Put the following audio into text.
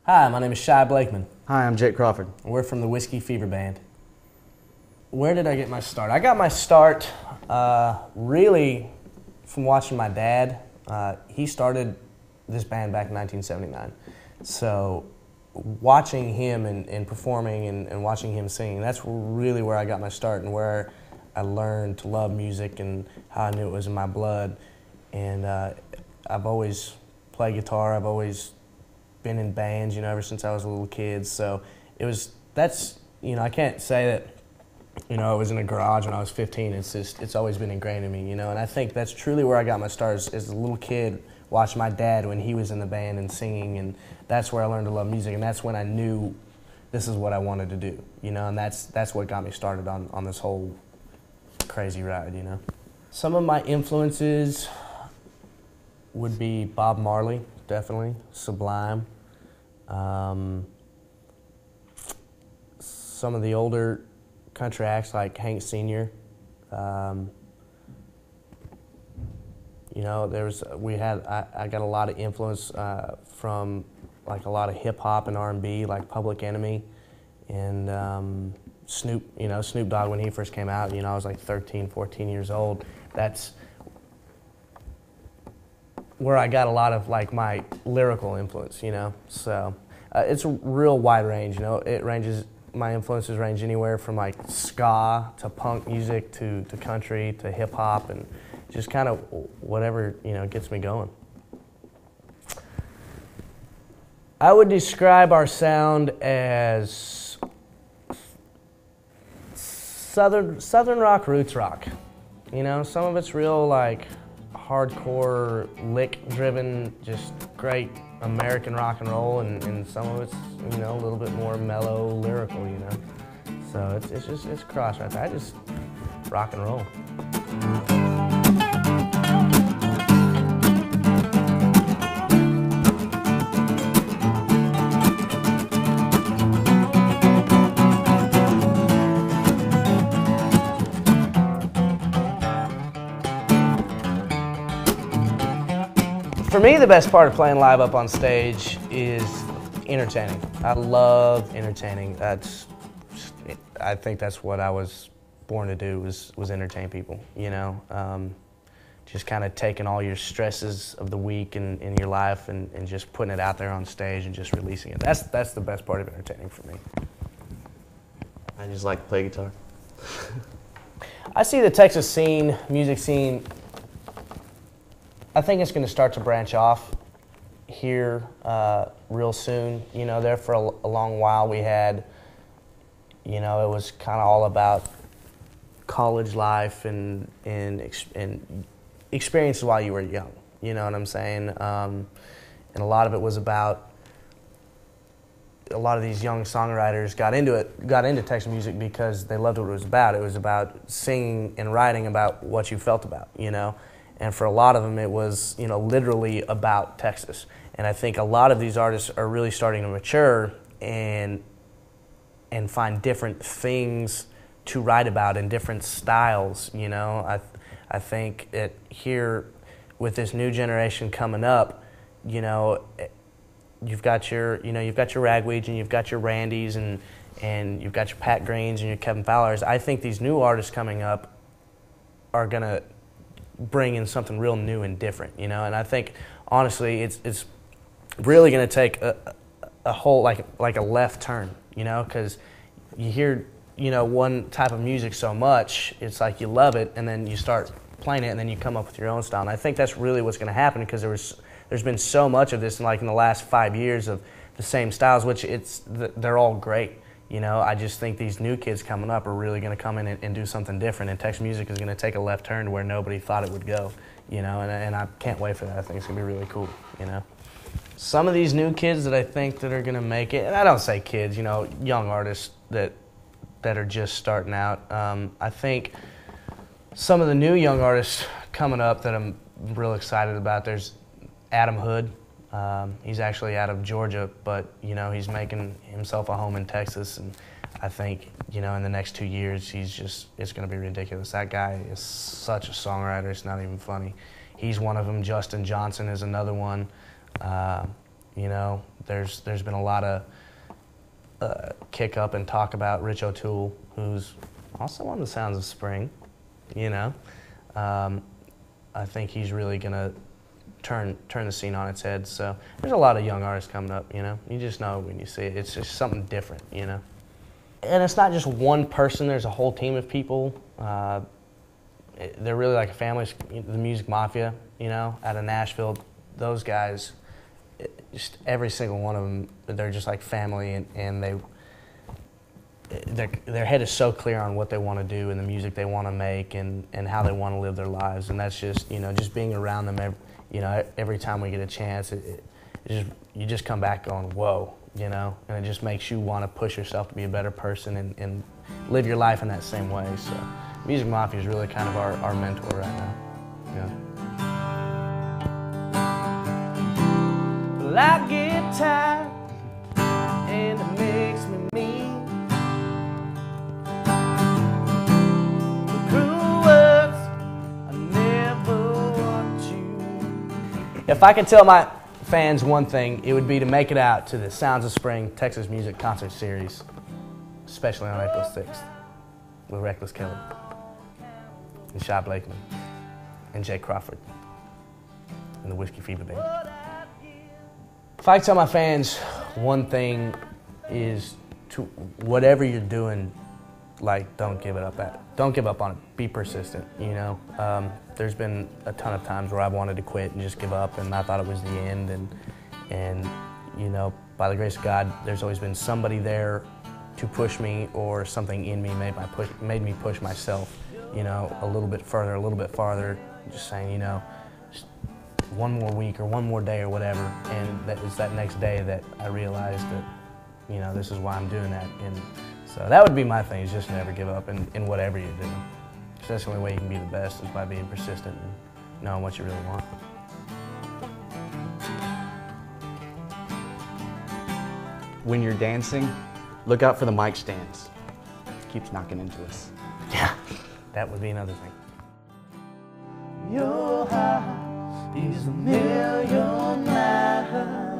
Hi, my name is Blakeman. Hi, I'm Jake Crawford. We're from the Whiskey Fever Band. Where did I get my start? I got my start really from watching my dad. He started this band back in 1979. So watching him and performing and watching him singing, that's really where I got my start and where I learned to love music and how I knew it was in my blood. And I've always played guitar. I've always been in bands, ever since I was a little kid. So I can't say that, I was in a garage when I was 15. It's always been ingrained in me, And I think that's truly where I got my start as a little kid, watching my dad when he was in the band and singing, and that's where I learned to love music, and that's when I knew this is what I wanted to do, and that's what got me started on this whole crazy ride, Some of my influences would be Bob Marley, definitely, Sublime. Some of the older country acts like Hank Sr. I got a lot of influence from like a lot of hip hop and R&B, like Public Enemy, and Snoop Dogg when he first came out. I was like 13, 14 years old. That's where I got a lot of like my lyrical influence, So it's a real wide range, It ranges. My influences range anywhere from like ska to punk music to country to hip hop, and just kind of whatever gets me going. I would describe our sound as southern rock, roots rock. Some of it's real like hardcore, lick-driven, just great American rock and roll, and some of it's a little bit more mellow, lyrical. So it's cross right there. I just rock and roll. For me, the best part of playing live up on stage is entertaining. I love entertaining. I think that's what I was born to do, was entertain people, Just kind of taking all your stresses of the week and in your life and just putting it out there on stage and just releasing it. That's the best part of entertaining for me. I just like to play guitar. I see the Texas music scene, I think it's going to start to branch off here real soon. There for a long while we had, it was kind of all about college life and experiences while you were young. You know what I'm saying? And a lot of it was about, a lot of these young songwriters got into Texas music because they loved what it was about. It was about singing and writing about what you felt about, And for a lot of them, it was, literally about Texas. And I think a lot of these artists are really starting to mature and find different things to write about and different styles. I think that here, with this new generation coming up, you've got your Ragweeds and you've got your Randys and you've got your Pat Greens and your Kevin Fowlers. I think these new artists coming up are gonna bring in something real new and different, And I think, honestly, it's really going to take a whole, like a left turn, because you hear, one type of music so much, it's like you love it, and then you start playing it, and then you come up with your own style. And I think that's really what's going to happen, because there's been so much of this, in the last 5 years of the same styles, which they're all great. I just think these new kids coming up are really going to come in and do something different, and Texas music is going to take a left turn to where nobody thought it would go, and I can't wait for that. I think it's going to be really cool, Some of these new kids that I think that are going to make it, and I don't say kids, young artists that are just starting out, I think some of the new young artists coming up that I'm real excited about, there's Adam Hood. He's actually out of Georgia, but he's making himself a home in Texas, and I think in the next 2 years it's going to be ridiculous. That guy is such a songwriter; it's not even funny. He's one of them. Justin Johnson is another one. there's been a lot of kick up and talk about Rich O'Toole, who's also on the Sounds of Spring. You know, I think he's really gonna turn the scene on its head. So there's a lot of young artists coming up. You know, you just know when you see it. It's just something different. You know, and it's not just one person. There's a whole team of people. They're really like a family. The Music Mafia, you know, out of Nashville. Those guys, just every single one of them, they're just like family, and their head is so clear on what they want to do and the music they want to make and how they want to live their lives. And that's just, you know, just being around them, every time we get a chance, you just come back going, whoa, you know, and it just makes you want to push yourself to be a better person and live your life in that same way. So Music Mafia is really kind of our mentor right now. Yeah. Well, I get tired and it makes me mean. The cruel words I never want you. If I could tell my fans one thing, it would be to make it out to the Sounds of Spring Texas Music Concert Series, especially on April 6th, with Reckless Kelly, and Shy Blakeman, and Jake Crawford, and the Whiskey Fever Band. If I could tell my fans one thing is to whatever you're doing, like, don't give up on it. Be persistent, you know. There's been a ton of times where I've wanted to quit and just give up, and I thought it was the end, and you know, by the grace of God, there's always been somebody there to push me, or something in me made me push myself, you know, a little bit further, a little bit farther, just saying, you know, just one more week or one more day or whatever. And that was that next day that I realized that, you know, this is why I'm doing that. And so that would be my thing, is just never give up in whatever you're doing. Because that's the only way you can be the best, is by being persistent and knowing what you really want. When you're dancing, look out for the mic stands. It keeps knocking into us. Yeah, that would be another thing. Your heart is a million miles